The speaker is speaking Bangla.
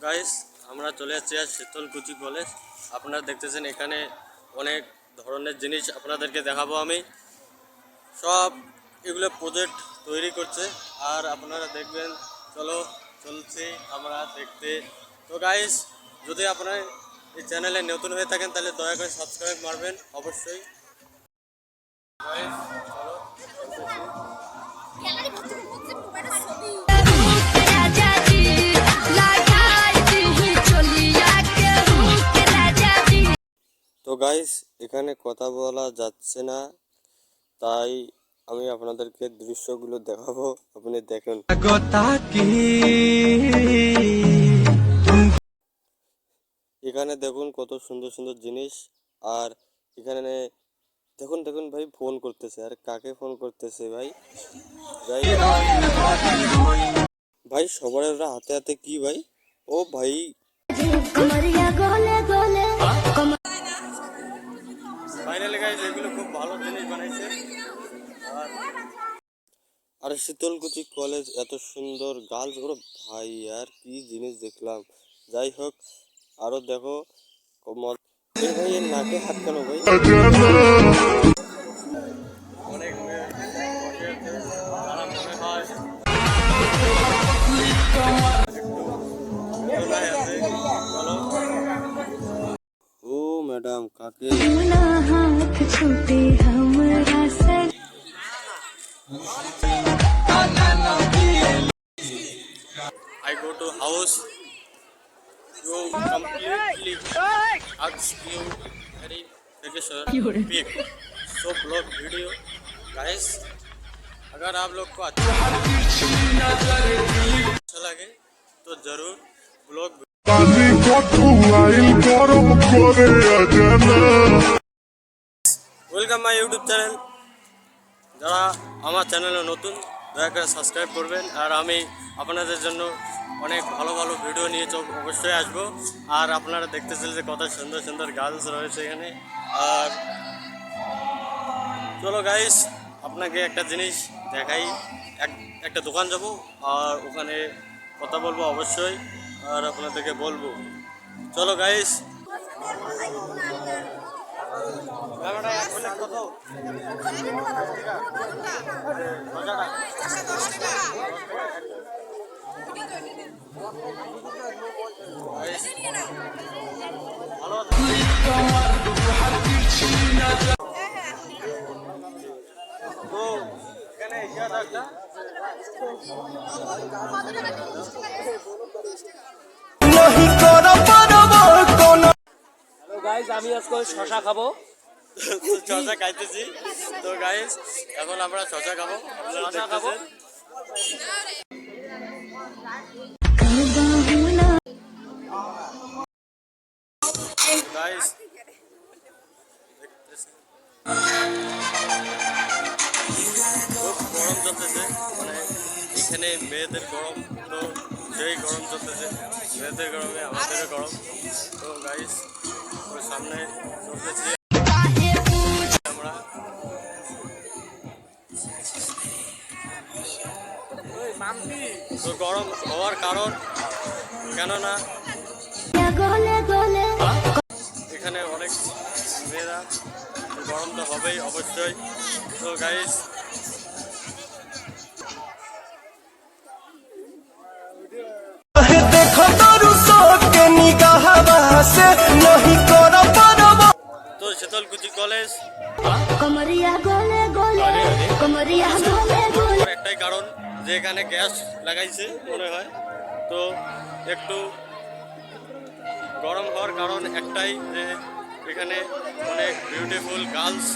গাইস আমরা চলে যাচ্ছি আজ শীতলকুচি কলেজ। আপনারা দেখতেছেন এখানে অনেক ধরনের জিনিস আপনাদেরকে দেখাবো আমি। সব এগুলো প্রজেক্ট তৈরি করছে আর আপনারা দেখবেন। চলছি আমরা দেখতে। তো গাইস যদি আপনারা এই চ্যানেলে নতুন হয়ে থাকেন তাহলে দয়া করে সাবস্ক্রাইব মারবেন অবশ্যই। গাইস তো গাইস এখানে কথা বলা যাচ্ছে না, তাই আমি আপনাদেরকে দৃশ্যগুলো দেখাবো, আপনি দেখুন। এখানে দেখুন কত সুন্দর সুন্দর জিনিস। আর এখানে দেখুন দেখুন ভাই ফোন করতেছে, আর কাকে ফোন করতেছে ভাই? ভাই ভাই সবার হাতে হাতে কি ভাই? ও ভাই ফাইনালি গাইস এগুলো খুব ভালো জিনিস বানাইছে। আর শীতলকুচি কলেজ এত সুন্দর গার্লস, ওর ভাই আর কি জিনিস দেখলাম। যাই হোক আরো দেখো ভাই এর নাকে হাত কেন ভাই? অনেক ও ম্যাডাম কাকে I go to house. You completely ask you very big. So blog video, guys. अगर आप लोग को अच्छा लगे तो जरूर blog. Welcome my YouTube channel. যারা আমার চ্যানেলে নতুন দয়া করে সাবস্ক্রাইব করবেন। আর আমি আপনাদের জন্য অনেক ভালো ভালো ভিডিও নিয়ে অবশ্যই আসবো। আর আপনারা দেখতেছেন যে কত সুন্দর সুন্দর গার্লস রয়েছে এখানে। আর চলো গাইস আপনাকে একটা জিনিস দেখাই। একটা দোকান যাব আর ওখানে কথা বলবো অবশ্যই, আর আপনাদেরকে বলবো। চলো গাইস আমি আজকে শশা খাবো। শশা খাইতেছি। তো গাইস এখন আমরা শশা খাবো। গাইস খুব গরম চলতেছে, মানে এখানে মেয়েদের গরম, তো সেই গরম চলতেছে। মেয়েদের গরমে আমাদেরও গরম। তো গাইস ওর সামনে চলতেছি আমরা। তো গরম হওয়ার কারণ কেননা এখানে অনেক মেয়েরা, গরম তো হবেই অবশ্যই। তো গাইস তো শীতলকুচি কলেজ একটাই কারণ যে এখানে গ্যাস লাগাইছে মনে হয়। তো একটু গরম হওয়ার কারণ একটাই যে এখানে অনেক বিউটিফুল গার্লস